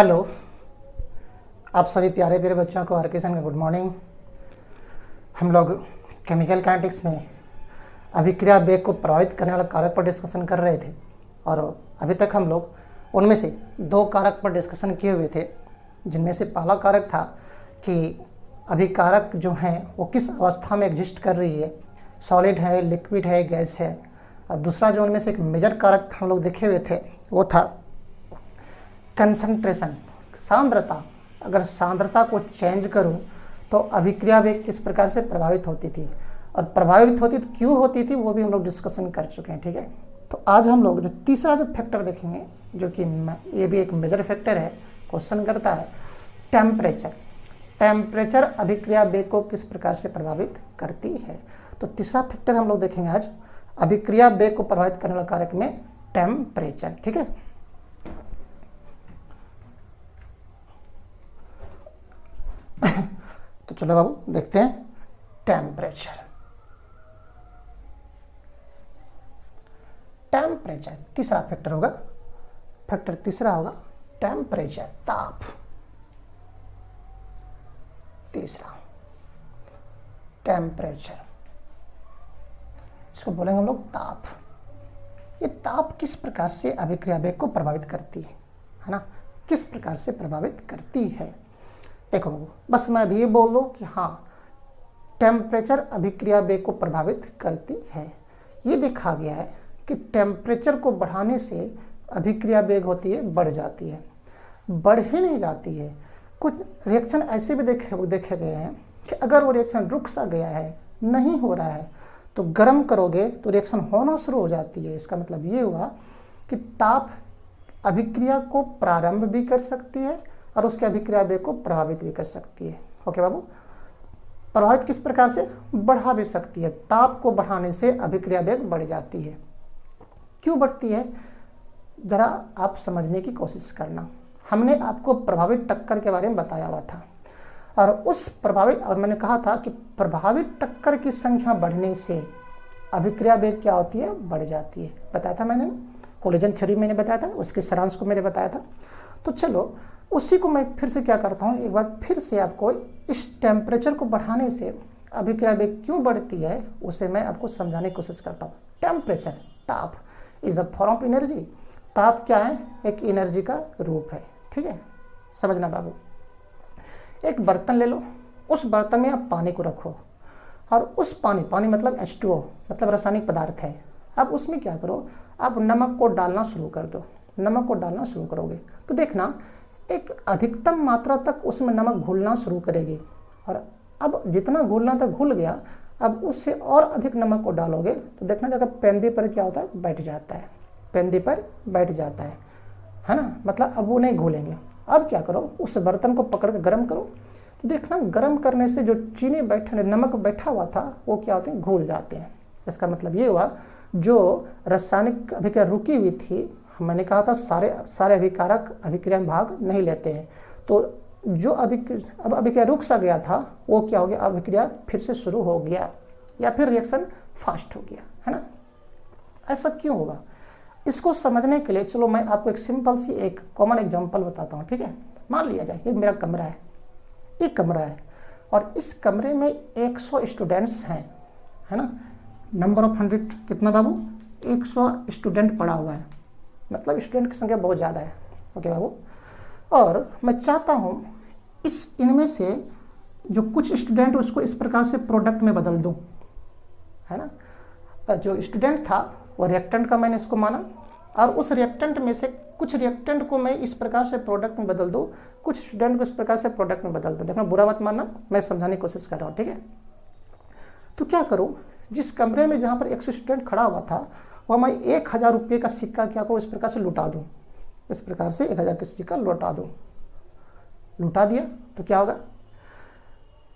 Hello. आप सभी प्यारे प्यारे बच्चों को हरकिशन का गुड मॉर्निंग। हम लोग केमिकल काइनेटिक्स में अभिक्रिया वेग को प्रभावित करने वाले कारक पर डिस्कशन कर रहे थे और अभी तक हम लोग उनमें से दो कारक पर डिस्कशन किए हुए थे, जिनमें से पहला कारक था कि अभिकारक जो हैं वो किस अवस्था में एग्जिस्ट कर रही है, सॉलिड है, लिक्विड है, गैस है। और दूसरा जो उनमें से एक मेजर कारक हम लोग देखे हुए थे वो था कंसंट्रेशन, सांद्रता। अगर सांद्रता को चेंज करूं तो अभिक्रिया वेग किस प्रकार से प्रभावित होती थी और प्रभावित होती तो क्यों होती थी वो भी हम लोग डिस्कशन कर चुके हैं। ठीक है, तो आज हम लोग जो तीसरा जो फैक्टर देखेंगे, जो कि ये भी एक मेजर फैक्टर है, क्वेश्चन करता है टेम्परेचर। टेम्परेचर अभिक्रिया वेग को किस प्रकार से प्रभावित करती है। तो तीसरा फैक्टर हम लोग देखेंगे आज, अभिक्रिया वेग को प्रभावित करने वाले कारक में टेम्परेचर। ठीक है, तो चलो बाबू देखते हैं टेम्परेचर। टेम्परेचर तीसरा फैक्टर होगा, फैक्टर तीसरा होगा टेम्परेचर, ताप। तीसरा टेम्परेचर, इसको बोलेंगे हम लोग ताप। ये ताप किस प्रकार से अभिक्रिया वेग को प्रभावित करती है ना, किस प्रकार से प्रभावित करती है। देखो बस मैं अभी ये बोल दूं कि हाँ, टेम्परेचर अभिक्रिया वेग को प्रभावित करती है। ये देखा गया है कि टेम्परेचर को बढ़ाने से अभिक्रिया वेग होती है, बढ़ जाती है। बढ़ ही नहीं जाती है, कुछ रिएक्शन ऐसे भी देखे गए हैं कि अगर वो रिएक्शन रुक सा गया है, नहीं हो रहा है, तो गर्म करोगे तो रिएक्शन होना शुरू हो जाती है। इसका मतलब ये हुआ कि ताप अभिक्रिया को प्रारंभ भी कर सकती है और उसके अभिक्रिया वेग को प्रभावित भी कर सकती है। ओके बाबू, प्रभावित किस प्रकार से, बढ़ा भी सकती है। ताप को बढ़ाने से अभिक्रिया वेग बढ़ जाती है। क्यों बढ़ती है, जरा आप समझने की कोशिश करना। हमने आपको प्रभावित टक्कर के बारे में बताया हुआ था और मैंने कहा था कि प्रभावित टक्कर की संख्या बढ़ने से अभिक्रिया वेग क्या होती है, बढ़ जाती है। बताया था मैंने, कोलिजन थ्योरी मैंने बताया था, उसके सारांश को मैंने बताया था। तो चलो उसी को मैं फिर से क्या करता हूँ, एक बार फिर से आपको इस टेम्परेचर को बढ़ाने से अभिक्रिया वेग क्यों बढ़ती है उसे मैं आपको समझाने की कोशिश करता हूँ। टेम्परेचर, ताप is the form of energy. ताप क्या है, एक एनर्जी का रूप है। ठीक है, समझना बाबू। एक बर्तन ले लो, उस बर्तन में आप पानी को रखो और उस पानी मतलब H2O मतलब रासायनिक पदार्थ है। अब उसमें क्या करो, आप नमक को डालना शुरू कर दो। नमक को डालना शुरू करोगे तो देखना एक अधिकतम मात्रा तक उसमें नमक घुलना शुरू करेगी और अब जितना घुलना तक घुल गया, अब उससे और अधिक नमक को डालोगे तो देखना जगह पेंदे पर क्या होता है, बैठ जाता है। पेंदे पर बैठ जाता है ना, मतलब अब वो नहीं घुलेंगे। अब क्या करो, उस बर्तन को पकड़ कर गर्म करो तो देखना गर्म करने से जो चीनी नमक बैठा हुआ था वो क्या होते हैं, घुल जाते हैं। इसका मतलब ये हुआ जो रासायनिक अभिक्रिया रुकी हुई थी, मैंने कहा था सारे अभिकारक अभिक्रिया में भाग नहीं लेते हैं, तो जो अभिक्रिया रुक सा गया था वो क्या हो गया, अभिक्रिया फिर से शुरू हो गया या फिर रिएक्शन फास्ट हो गया, है ना। ऐसा क्यों होगा, इसको समझने के लिए चलो मैं आपको एक सिंपल सी एक कॉमन एग्जांपल बताता हूँ। ठीक है, मान लिया जाए ये मेरा कमरा है, एक कमरा है और इस कमरे में 100 स्टूडेंट्स हैं, है ना। नंबर ऑफ 100 कितना बाबू, 100 स्टूडेंट पढ़ा हुआ है, मतलब स्टूडेंट की संख्या बहुत ज़्यादा है। ओके बाबू, और मैं चाहता हूँ इनमें से जो कुछ स्टूडेंट उसको इस प्रकार से प्रोडक्ट में बदल दूँ, है ना। जो स्टूडेंट था वो रिएक्टेंट का मैंने इसको माना और उस रिएक्टेंट में से कुछ रिएक्टेंट को मैं इस प्रकार से प्रोडक्ट में बदल दूँ, कुछ स्टूडेंट को इस प्रकार से प्रोडक्ट में बदल दूँ। देखना बुरा मत मानना, मैं समझाने की कोशिश कर रहा हूँ। ठीक है, तो क्या करूँ, जिस कमरे में जहाँ पर 100 स्टूडेंट खड़ा हुआ था वह मैं 1000 रुपये का सिक्का क्या करूँ, इस प्रकार से लुटा दूँ। इस प्रकार से 1000 का सिक्का लौटा दूँ। लुटा दिया तो क्या होगा,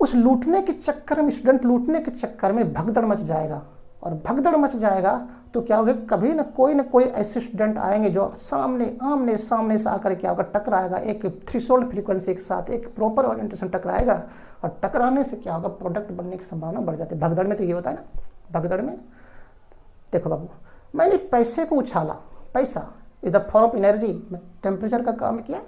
उस लूटने के चक्कर में, स्टूडेंट लूटने के चक्कर में भगदड़ मच जाएगा और भगदड़ मच जाएगा तो क्या होगा, कभी ना कोई ऐसे स्टूडेंट आएंगे जो आमने सामने से आकर क्या होगा, टकराएगा। एक थ्रेशोल्ड फ्रीक्वेंसी के साथ एक प्रॉपर ओरिएंटेशन टकराएगा और टकराने से क्या होगा, प्रोडक्ट बनने की संभावना बढ़ जाती है। भगदड़ में तो ये होता है ना, भगदड़ में। देखो बाबू, मैंने पैसे को उछाला, पैसा is the form of energy. Temperature का काम किया,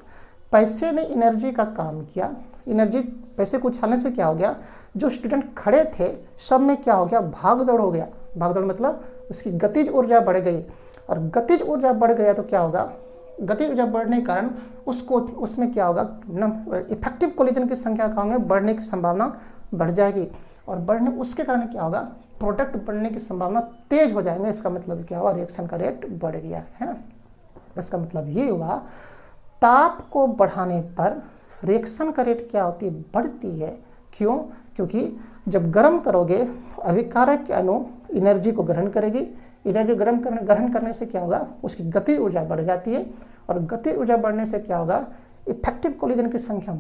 पैसे ने एनर्जी का काम किया, एनर्जी पैसे को उछालने से क्या हो गया, जो स्टूडेंट खड़े थे सब में क्या हो गया, भाग दौड़ हो गया। भाग दौड़ मतलब उसकी गतिज ऊर्जा बढ़ गई, और गतिज ऊर्जा बढ़ गया तो क्या होगा, गतिज ऊर्जा बढ़ने के कारण उसको उसमें क्या होगा, इफेक्टिव कोलिजन की संख्या क्या होंगे, बढ़ने की संभावना बढ़ जाएगी, और बढ़ने उसके कारण क्या होगा, प्रोडक्ट बढ़ने की संभावना तेज हो जाएंगे। इसका मतलब क्या हुआ, रिएक्शन का रेट बढ़ गया, है ना। इसका मतलब ये हुआ ताप को बढ़ाने पर रिएक्शन का रेट क्या होती है, बढ़ती है। क्यों, क्योंकि जब गर्म करोगे अभिकारक के अणु एनर्जी को ग्रहण करेगी, एनर्जी ग्रहण करने से क्या होगा, उसकी गति ऊर्जा बढ़ जाती है, और गति ऊर्जा बढ़ने से क्या होगा, इफेक्टिव कोलिजन की संख्या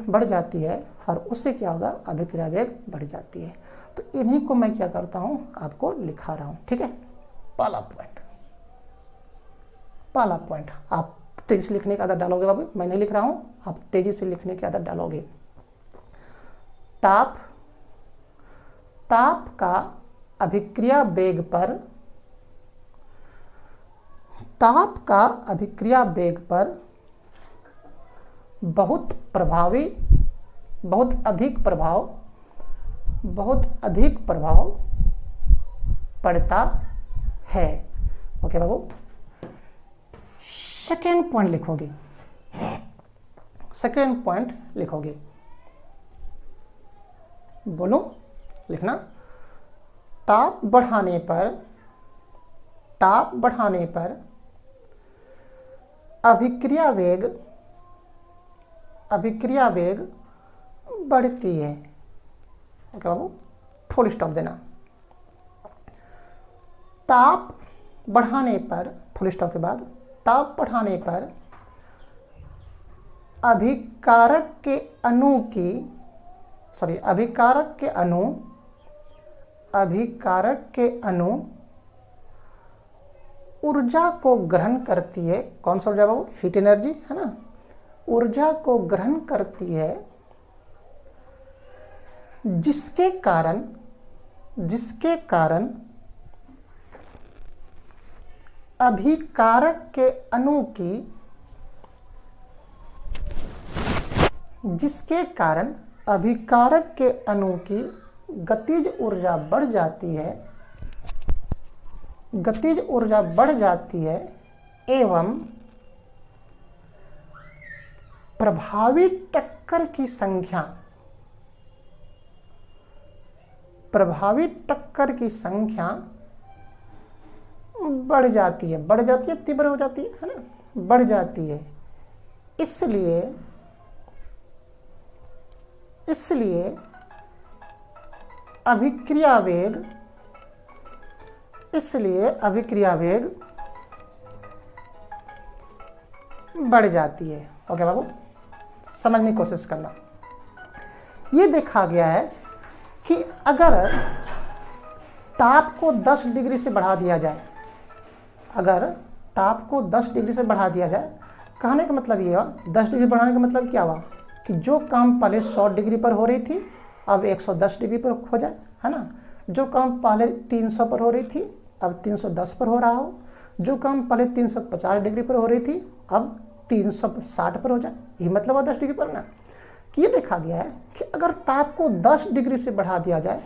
बढ़ जाती है, और उससे क्या होगा, अभिक्रिया वेग बढ़ जाती है। तो इन्हीं को मैं क्या करता हूं, आपको लिखा रहा हूं, ठीक है। पहला पॉइंट आप तेजी से लिखने की आदत डालोगे बाबू, मैं नहीं लिख रहा हूं, आप तेजी से लिखने की आदत डालोगे। ताप का अभिक्रिया वेग पर, ताप का अभिक्रिया वेग पर बहुत अधिक प्रभाव पड़ता है। ओके बाबू, सेकेंड पॉइंट लिखोगे, बोलो लिखना। ताप बढ़ाने पर अभिक्रिया वेग बढ़ती है। ओके बाबू, फुल स्टॉप देना। ताप बढ़ाने पर, फुल स्टॉप के बाद, ताप बढ़ाने पर अभिकारक के अणु ऊर्जा को ग्रहण करती है। कौन सा ऊर्जा बाबू, हीट एनर्जी, है ना। ऊर्जा को ग्रहण करती है, जिसके कारण अभिकारक के अणु की गतिज ऊर्जा बढ़ जाती है, एवं प्रभावी टक्कर की संख्या बढ़ जाती है, तीव्र हो जाती है ना, बढ़ जाती है। इसलिए अभिक्रिया वेग बढ़ जाती है। ओके बाबू, समझने की कोशिश करना। ये देखा गया है कि अगर ताप को 10 डिग्री से बढ़ा दिया जाए, कहने का मतलब ये हुआ, 10 डिग्री बढ़ाने का मतलब क्या हुआ, कि जो काम पहले 100 डिग्री पर हो रही थी अब 110 डिग्री पर हो जाए, है ना। जो काम पहले 300 पर हो रही थी अब 310 पर हो रहा हो, जो काम पहले 350 डिग्री पर हो रही थी अब 360 पर हो जाए। ये मतलब है 10 डिग्री पर ना। कि ये देखा गया है कि अगर ताप को 10 डिग्री से बढ़ा दिया जाए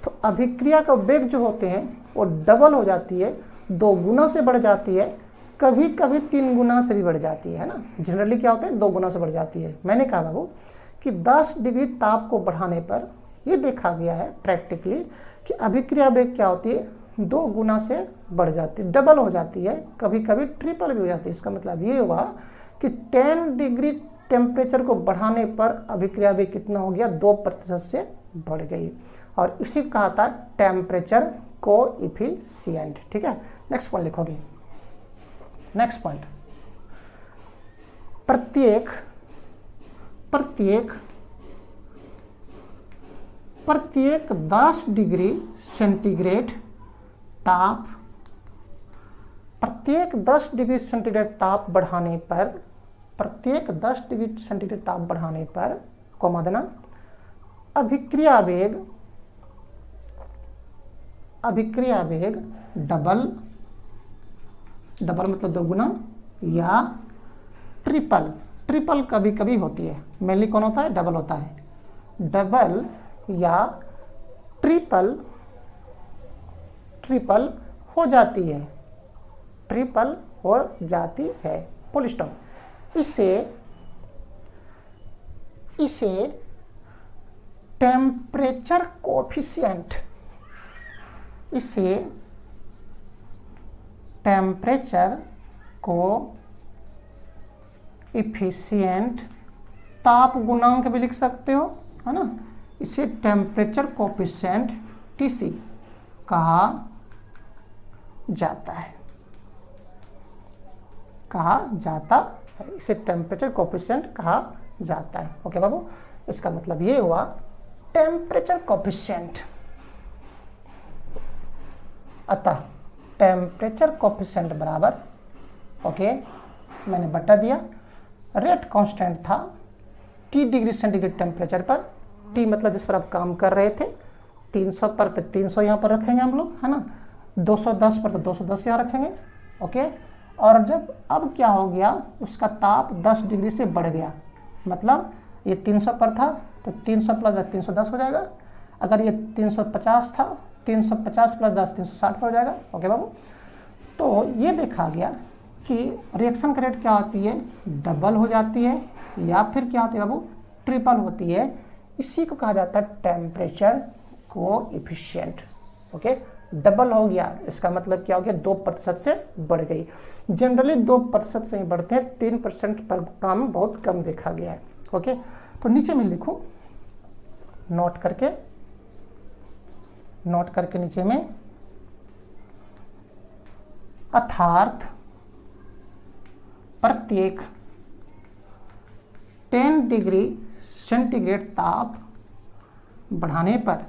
तो अभिक्रिया का वेग जो होते हैं वो डबल हो जाती है, 2 गुना से बढ़ जाती है, कभी कभी 3 गुना से भी बढ़ जाती है ना। जनरली क्या होता है, 2 गुना से बढ़ जाती है। मैंने कहा बाबू कि 10 डिग्री ताप को बढ़ाने पर ये देखा गया है प्रैक्टिकली कि अभिक्रिया वेग क्या होती है, 2 गुना से बढ़ जाती है, डबल हो जाती है, कभी कभी ट्रिपल भी हो जाती है। इसका मतलब ये हुआ कि 10 डिग्री टेम्परेचर को बढ़ाने पर अभिक्रिया वेग कितना हो गया, 2% से बढ़ गई, और इसी को कहा था टेम्परेचर कोएफिशिएंट। ठीक है, नेक्स्ट पॉइंट लिखोगे। नेक्स्ट पॉइंट, प्रत्येक 10 डिग्री सेंटीग्रेड ताप, प्रत्येक 10 डिग्री सेंटीग्रेड ताप बढ़ाने पर, प्रत्येक 10 डिग्री सेंटीग्रेड ताप बढ़ाने पर कॉमा देना, अभिक्रिया वेग डबल मतलब 2 गुना या ट्रिपल ट्रिपल कभी कभी होती है। मेनली कौन होता है? डबल होता है। डबल या ट्रिपल हो जाती है, ट्रिपल हो जाती है, फुल स्टॉप। इसे टेम्परेचर कोफिशिएंट, इसे टेम्परेचर कोएफिशिएंट, ताप गुणांक भी लिख सकते हो, है ना। इसे टेम्परेचर कोएफिशिएंट टीसी कहा जाता है, इसे टेम्परेचर कोएफिशिएंट कहा जाता है। ओके बाबू, इसका मतलब ये हुआ टेम्परेचर कोएफिशिएंट। अतः टेम्परेचर कोएफिशिएंट बराबर, ओके, मैंने बटा दिया, रेट कांस्टेंट था T डिग्री सेंटीग्रेड टेम्परेचर पर, T मतलब जिस पर आप काम कर रहे थे, 300 पर तो 300 यहाँ पर रखेंगे हम लोग, है ना, 210 पर तो 210 यहाँ रखेंगे, ओके। और जब अब क्या हो गया, उसका ताप 10 डिग्री से बढ़ गया, मतलब ये 300 पर था तो 300 प्लस 10 310 हो जाएगा। अगर ये 350 था, 350 प्लस 10 360 पर हो जाएगा। ओके बाबू, तो ये देखा गया कि रिएक्शन का रेट क्या होती है, डबल हो जाती है, या फिर क्या होती है बाबू, ट्रिपल होती है। इसी को कहा जाता है टेम्परेचर कोएफिशिएंट। ओके, डबल हो गया, इसका मतलब क्या हो गया, 2% से बढ़ गई। जनरली 2% से ही बढ़ते हैं, 3% पर काम बहुत कम देखा गया है। ओके, तो नीचे में लिखूं, नोट करके नीचे में, अर्थात प्रत्येक 10 डिग्री सेंटीग्रेड ताप बढ़ाने पर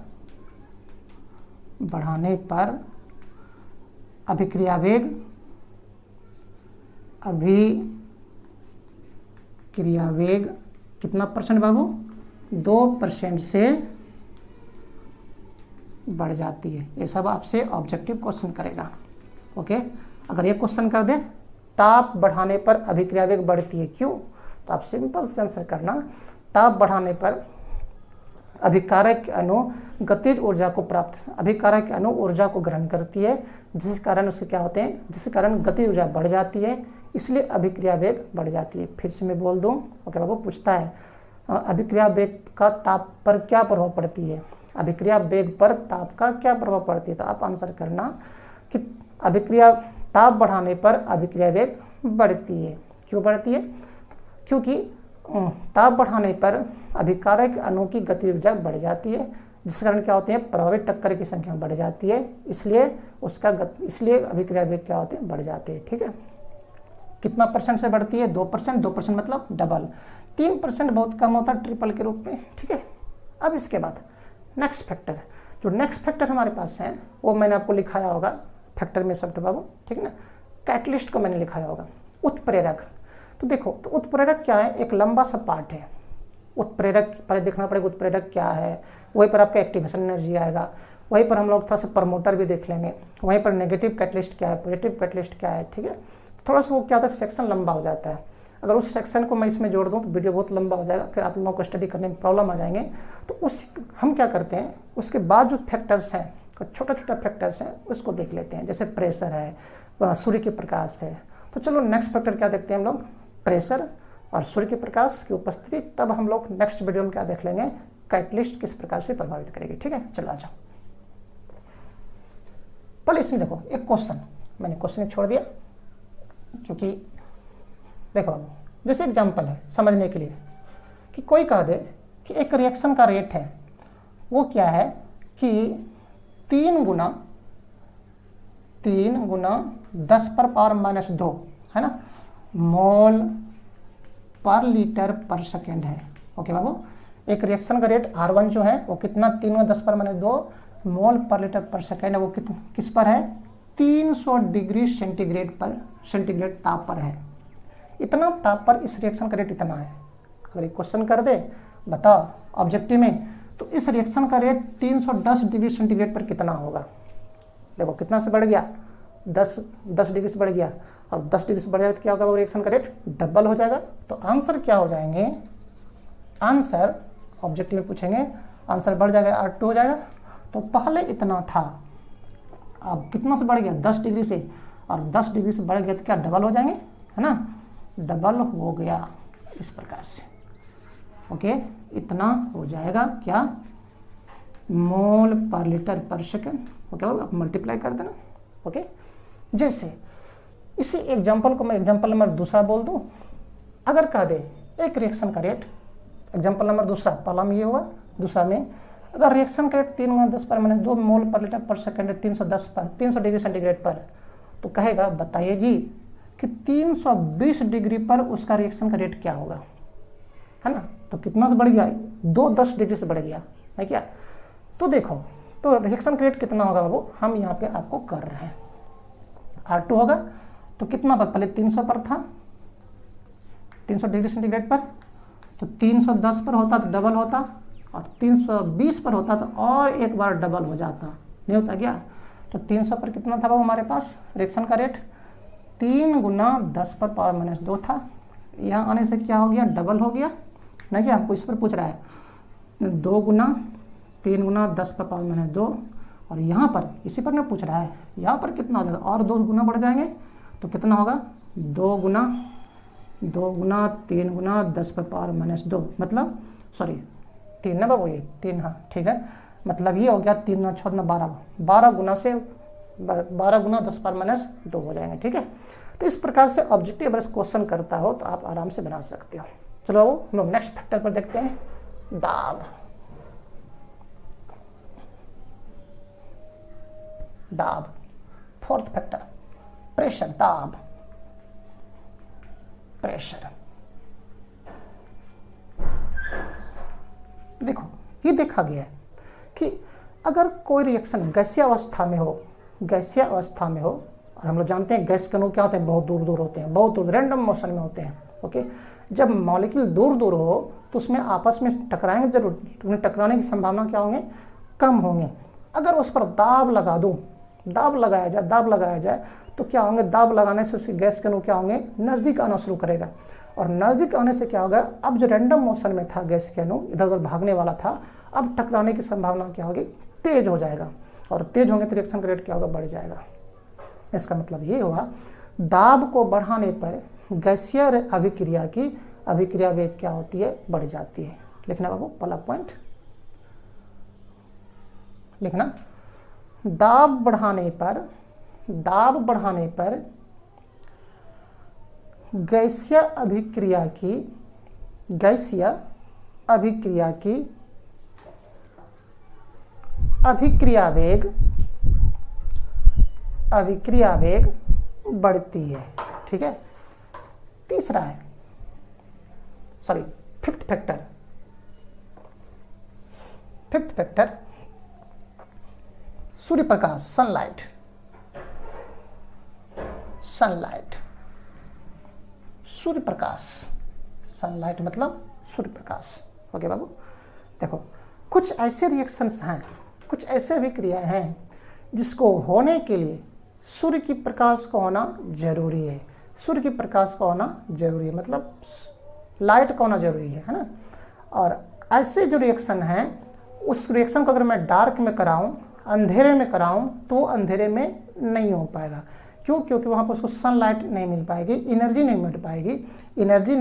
अभिक्रिया वेग कितना परसेंट बाबू, 2% से बढ़ जाती है। ये सब आपसे ऑब्जेक्टिव क्वेश्चन करेगा। ओके, अगर ये क्वेश्चन कर दे, ताप बढ़ाने पर अभिक्रिया वेग बढ़ती है, क्यों, तो आप सिंपल से आंसर करना, ताप बढ़ाने पर अभिकारक अणु गतिज ऊर्जा को अभिकारक अणु ऊर्जा को ग्रहण करती है, जिस कारण उससे क्या होते हैं, जिस कारण गतिज ऊर्जा बढ़ जाती है, इसलिए अभिक्रिया वेग बढ़ जाती है। फिर से मैं बोल दूं, ओके बाबू, पूछता है अभिक्रिया वेग का ताप पर क्या प्रभाव पड़ती है, अभिक्रिया वेग पर ताप का क्या प्रभाव पड़ती है, तो आप आंसर करना कि अभिक्रिया ताप बढ़ाने पर अभिक्रिया वेग बढ़ती है। क्यों बढ़ती है, क्योंकि ताप बढ़ाने पर अभिकारक अणु की गति ऊर्जा बढ़ जाती है, जिस कारण क्या होते हैं, प्रभावित टक्कर की संख्या बढ़ जाती है, इसलिए अभिक्रिया वेग क्या होते हैं, बढ़ जाते हैं। ठीक है, कितना परसेंट से बढ़ती है, 2%, 2% मतलब डबल, 3% बहुत कम होता है ट्रिपल के रूप में। ठीक है, अब इसके बाद नेक्स्ट फैक्टर, जो नेक्स्ट फैक्टर हमारे पास है वो मैंने आपको लिखाया होगा फैक्टर में सब बाबू, ठीक है ना, कैटलिस्ट को मैंने लिखाया होगा। उत्प्रेरक, तो देखो, तो उत्प्रेरक क्या है, एक लंबा सा पार्ट है। उत्प्रेरक पहले देखना पड़ेगा उत्प्रेरक क्या है, वहीं पर आपका एक्टिवेशन एनर्जी आएगा, वहीं पर हम लोग थोड़ा सा प्रमोटर भी देख लेंगे, वहीं पर नेगेटिव कैटलिस्ट क्या है, पॉजिटिव कैटलिस्ट क्या है। ठीक है, थोड़ा सा वो क्या होता है, सेक्शन लंबा हो जाता है। अगर उस सेक्शन को मैं इसमें जोड़ दूं तो वीडियो बहुत लंबा हो जाएगा, फिर आप लोगों को स्टडी करने में प्रॉब्लम आ जाएंगे। तो हम क्या करते हैं, उसके बाद जो फैक्टर्स हैं, छोटा छोटा फैक्टर्स हैं, उसको देख लेते हैं। जैसे प्रेशर है, सूर्य के प्रकाश है, तो चलो नेक्स्ट फैक्टर क्या देखते हैं हम लोग, प्रेशर और सूर्य के प्रकाश की उपस्थिति। तब हम लोग नेक्स्ट वीडियो में क्या देख लेंगे, कैटलिस्ट किस प्रकार से प्रभावित करेगी। ठीक है, चलो आ जाओ। पहले इसमें देखो, एक क्वेश्चन मैंने क्वेश्चन छोड़ दिया, क्योंकि देखो जैसे एग्जाम्पल है समझने के लिए, कि कोई कह दे कि एक रिएक्शन का रेट है, वो क्या है कि 3 गुना 10⁻⁻2 है ना, मोल पर लीटर पर सेकेंड है। ओके बाबू, एक रिएक्शन का रेट R1 जो है वो कितना, 3×10⁻²2 मोल पर लीटर पर सेकेंड है। वो किस पर है, 300 डिग्री सेंटीग्रेड ताप पर है। इतना ताप पर इस रिएक्शन का रेट इतना है। अगर एक क्वेश्चन कर दे, बताओ ऑब्जेक्टिव में, तो इस रिएक्शन का रेट 310 डिग्री सेंटीग्रेड पर कितना होगा। देखो कितना से बढ़ गया, 10 डिग्री से बढ़ गया और 10 डिग्री से बढ़ जाएगा तो क्या होगा, वो रिएक्शन का रेट डबल हो जाएगा। तो आंसर क्या हो जाएंगे, आंसर ऑब्जेक्टिव में पूछेंगे, आंसर बढ़ जाएगा R2 हो जाएगा। तो पहले इतना था, अब कितना से बढ़ गया, 10 डिग्री से, और 10 डिग्री से बढ़ गया तो क्या डबल हो जाएंगे, है ना, डबल हो गया इस प्रकार से। ओके, इतना हो जाएगा क्या, मोल पर लीटर पर सेकेंड। ओके, अब मल्टीप्लाई कर देना। ओके, जैसे इसी एग्जाम्पल को मैं एग्जाम्पल नंबर दूसरा बोल दूं, अगर कह दे एक रिएक्शन का रेट, एग्जाम्पल नंबर दूसरा, पहला में ये हुआ, दूसरा में अगर रिएक्शन का रेट 3 × 10⁻² मोल पर लीटर पर सेकेंड 300 डिग्री सेंटीग्रेड पर, तो कहेगा बताइए जी कि 320 डिग्री पर उसका रिएक्शन का रेट क्या होगा, है ना। तो कितना से बढ़ गया, 10 डिग्री से बढ़ गया है क्या। तो देखो, तो रिएक्शन का रेट कितना होगा बाबू, हम यहाँ पे आपको कर रहे हैं, R2 होगा। तो कितना पर, पहले 300 पर था, 300 डिग्री सेंटीग्रेड पर, तो 310 पर होता तो डबल होता, और 320 पर होता तो और एक बार डबल हो जाता, नहीं होता क्या। तो 300 पर कितना था बाबू हमारे पास रिएक्शन का रेट, 3 × 10⁻² था। यहाँ आने से क्या हो गया, डबल हो गया ना, क्या आपको इस पर पूछ रहा है, 2 × 3 × 10⁻², और यहाँ पर इसी पर ना पूछ रहा है, यहाँ पर कितना हो जाएगा, और 2 गुना बढ़ जाएंगे तो कितना होगा, 2 × 3 × 10⁻², मतलब सॉरी 3 ना बाबू, ये 3, हाँ ठीक है, मतलब ये हो गया 3 × 6 = 12, 12 गुना से 12 × 10⁻² हो जाएंगे, ठीक है। तो इस प्रकार से ऑब्जेक्टिव अगर क्वेश्चन करता हो तो आप आराम से बना सकते हो। चलो हम लोग नेक्स्ट फैक्टर पर देखते हैं, दाब। दाब, फोर्थ फैक्टर, प्रेशर, दाब, प्रेशर। देखो ये देखा गया है कि अगर कोई रिएक्शन गैसीय अवस्था में हो, गैसीय अवस्था में हो, और हम लोग जानते हैं गैस के अणु क्या होते हैं, बहुत दूर दूर होते हैं, बहुत दूर रैंडम मोशन में होते हैं। ओके, जब मॉलिक्यूल दूर दूर हो तो उसमें आपस में टकराएंगे जरूर, तो टकराने की संभावना क्या होंगे, कम होंगे। अगर उस पर दाब लगा दूं, दाब लगाया जाए तो क्या होंगे, दाब लगाने से उसके गैस के अणु क्या होंगे, नज़दीक आना शुरू करेगा, और नज़दीक आने से क्या होगा, अब जो रैंडम मोशन में था गैस के अणु, इधर उधर भागने वाला था, अब टकराने की संभावना क्या होगी, तेज हो जाएगा, और तेज होंगे तो रिएक्शन का रेट क्या होगा, बढ़ जाएगा। इसका मतलब ये हुआ, दाब को बढ़ाने पर गैसीय अभिक्रिया की अभिक्रिया वेग क्या होती है, बढ़ जाती है। लिखना बाबू, पहला पॉइंट लिखना, दाब बढ़ाने पर गैसीय अभिक्रिया की अभिक्रिया वेग बढ़ती है, ठीक है। तीसरा है, sorry fifth factor, Surya Prakash, sunlight, Surya Prakash, sunlight मतलब सूर्य प्रकाश। ओके बाबू, देखो कुछ ऐसे रिएक्शंस हैं, कुछ ऐसे अभिक्रियाएं हैं जिसको होने के लिए सूर्य की प्रकाश का होना जरूरी है, सूर्य की प्रकाश का होना जरूरी है, मतलब लाइट का होना जरूरी है ना। और ऐसे जो रिएक्शन हैं, उस रिएक्शन को अगर मैं डार्क में कराऊं, अंधेरे में कराऊं, तो अंधेरे में नहीं हो पाएगा। क्यों? क्योंकि वहाँ पर उसको सनलाइट नहीं मिल पाएगी, एनर्जी नहीं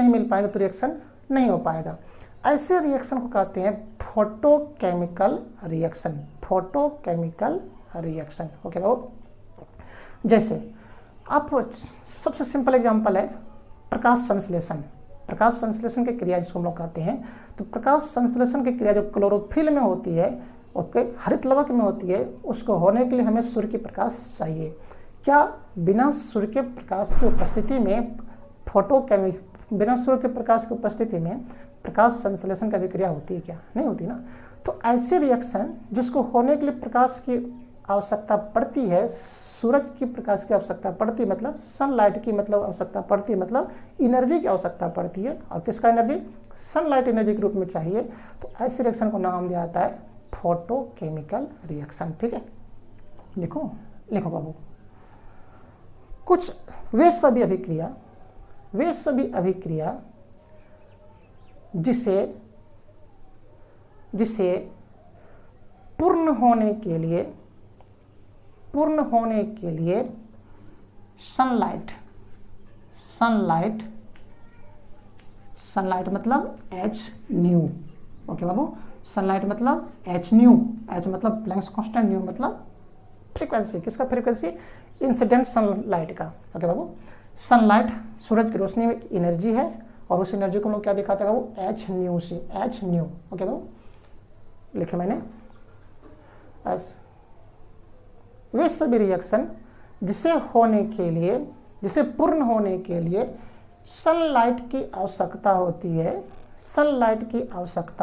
मिल पाएगी, तो रिएक्शन नहीं हो पाएगा। ऐसे रिएक्शन को कहते हैं फोटोकेमिकल रिएक्शन। ओके बाबू, जैसे आप सबसे सिंपल एग्जांपल है प्रकाश संश्लेषण की क्रिया जिसको हम लोग कहते हैं। तो प्रकाश संश्लेषण की क्रिया जो क्लोरोफिल में होती है, उसके हरित लवक में होती है, उसको होने के लिए हमें सूर्य की प्रकाश चाहिए। क्या बिना सूर्य के प्रकाश की उपस्थिति में बिना सूर्य के प्रकाश की उपस्थिति में प्रकाश संश्लेषण की विक्रिया होती है क्या? नहीं होती ना। तो ऐसे रिएक्शन जिसको होने के लिए प्रकाश की आवश्यकता पड़ती है, सूरज की प्रकाश की आवश्यकता पड़ती है, मतलब सनलाइट की मतलब आवश्यकता पड़ती है, मतलब एनर्जी की आवश्यकता पड़ती है। और किसका एनर्जी? सनलाइट एनर्जी के रूप में चाहिए। तो ऐसे रिएक्शन को नाम दिया जाता है फोटोकेमिकल रिएक्शन। ठीक है, लिखो बाबू, कुछ वे सभी अभिक्रिया जिसे पूर्ण होने के लिए सनलाइट मतलब एच न्यू। ओके बाबू, सनलाइट मतलब एच न्यू, एच मतलब प्लैंक्स कांस्टेंट, न्यू मतलब फ्रीक्वेंसी। किसका फ्रीक्वेंसी? इंसिडेंट सनलाइट का। ओके बाबू, सनलाइट सूरज की रोशनी में एनर्जी है और उस एनर्जी को हम लोग क्या दिखाते हैं बाबू? एच न्यू से, एच न्यू। ओके बाबू, लिखे मैंने। वे सभी रिएक्शन जिसे पूर्ण होने के लिए सनलाइट की आवश्यकता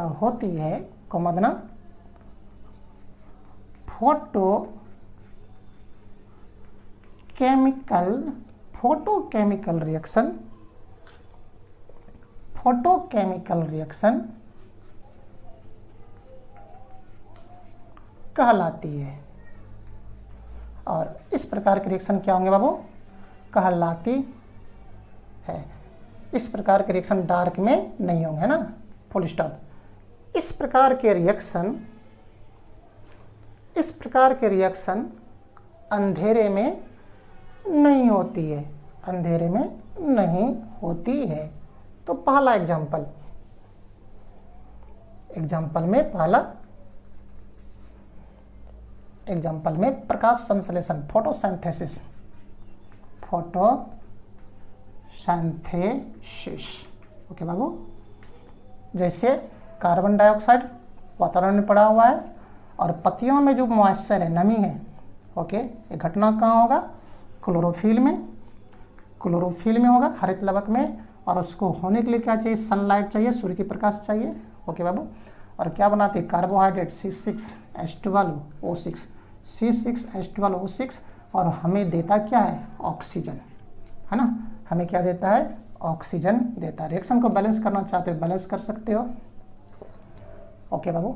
होती है, को मतलब फोटोकेमिकल रिएक्शन कहलाती है। और इस प्रकार के रिएक्शन क्या होंगे बाबू? कहलाती है। इस प्रकार के रिएक्शन डार्क में नहीं होंगे, है ना, फुल स्टॉप। इस प्रकार के रिएक्शन अंधेरे में नहीं होती है। तो पहला एग्जाम्पल में प्रकाश संश्लेषण, फोटोसिंथेसिस। ओके बाबू, जैसे कार्बन डाइऑक्साइड वातावरण में पड़ा हुआ है और पत्तियों में जो मॉइस्चर है, नमी है, ओके, ये घटना कहाँ होगा? क्लोरोफिल में होगा, हरित लवक में। और उसको होने के लिए क्या चाहिए? सनलाइट चाहिए, सूर्य की प्रकाश चाहिए। ओके बाबू, और क्या बनाते हैं? कार्बोहाइड्रेट C6H12O6 और हमें देता क्या है? ऑक्सीजन, है ना, हमें क्या देता है? ऑक्सीजन देता है। रिएक्शन को बैलेंस करना चाहते हो, बैलेंस कर सकते हो। ओके बाबू,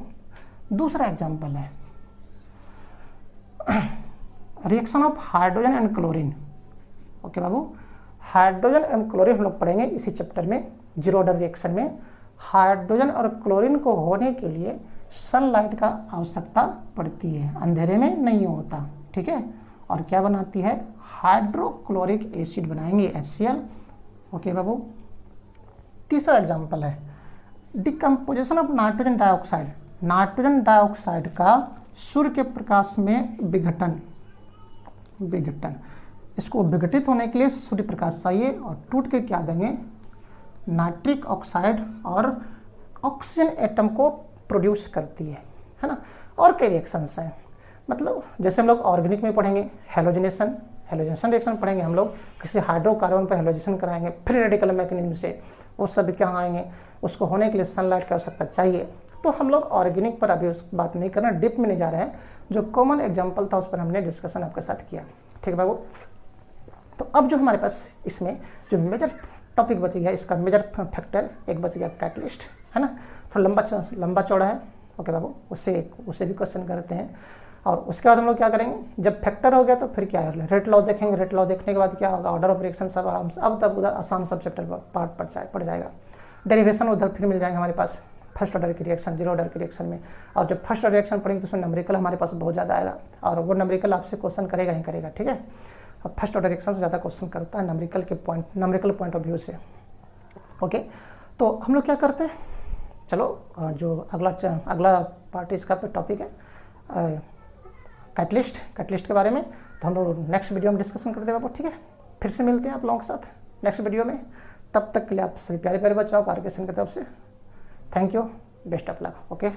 दूसरा एग्जांपल है reaction of hydrogen and chlorine. Okay Babu, hydrogen and chlorine हम लोग पढ़ेंगे इसी चैप्टर में, जीरो ऑर्डर रिएक्शन में। हाइड्रोजन और क्लोरीन को होने के लिए सनलाइट का आवश्यकता पड़ती है, अंधेरे में नहीं होता, ठीक है। और क्या बनाती है? हाइड्रोक्लोरिक एसिड बनाएंगे, HCl। ओके बाबू, तीसरा एग्जांपल है डिकम्पोजिशन ऑफ नाइट्रोजन डाइऑक्साइड का सूर्य के प्रकाश में विघटन। इसको विघटित होने के लिए सूर्य प्रकाश चाहिए और टूट के क्या देंगे? नाइट्रिक ऑक्साइड और ऑक्सीजन एटम को प्रोड्यूस करती है ना। और कई रिएक्शंस हैं, मतलब जैसे हम लोग ऑर्गेनिक में पढ़ेंगे हेलोजिनेशन रिएक्शन पढ़ेंगे हम लोग, किसी हाइड्रोकार्बन पर हेलोजिनेशन कराएंगे, फ्री रेडिकल मैकेनिज्म से वो सब क्या आएंगे? उसको होने के लिए सनलाइट की आवश्यकता चाहिए। तो हम लोग ऑर्गेनिक पर अभी उस बात नहीं करना, डिप में नहीं जा रहे हैं। जो कॉमन एग्जाम्पल था उस पर हमने डिस्कशन आपके साथ किया, ठीक है बाबू। तो अब जो हमारे पास इसमें जो मेजर टॉपिक बच गया, इसका मेजर फैक्टर एक बच गया कैटलिस्ट, है ना, थोड़ा लंबा चौड़ा है। ओके बाबू, उससे भी क्वेश्चन करते हैं। और उसके बाद हम लोग क्या करेंगे? जब फैक्टर हो गया तो फिर क्या है? रेट लॉ देखेंगे। रेट लॉ देखने के बाद क्या होगा? ऑर्डर ऑफ रिएक्शन सब आराम से, अब तब उधर आसान सब चैप्टर पार्ट पड़ जाएगा। डेरिवेशन उधर फिर मिल जाएंगे हमारे पास, फर्स्ट ऑर्डर की रिएक्शन, जीरो ऑर्डर की रिएक्शन में। और जब फर्स्ट ऑर्डर रिएक्शन पढ़ेंगे तो उसमें नंबरिकल हमारे पास बहुत ज़्यादा आएगा, और वो नंबरिकल आपसे क्वेश्चन करेगा ही करेगा, ठीक है। अब फर्स्ट ऑर्डर रिएक्शन से ज़्यादा क्वेश्चन करता है नंबरिकल पॉइंट ऑफ व्यू से। ओके, तो हम लोग क्या करते हैं? चलो, जो अगला पार्ट इसका टॉपिक है कैटलिस्ट के बारे में, तो हम लोग नेक्स्ट वीडियो में डिस्कशन करते हैं बाबू, ठीक है। फिर से मिलते हैं आप लोगों के साथ नेक्स्ट वीडियो में। तब तक के लिए आप सभी प्यारे बच्चों को आरके सिंह की तरफ से thank you, best of luck. Okay.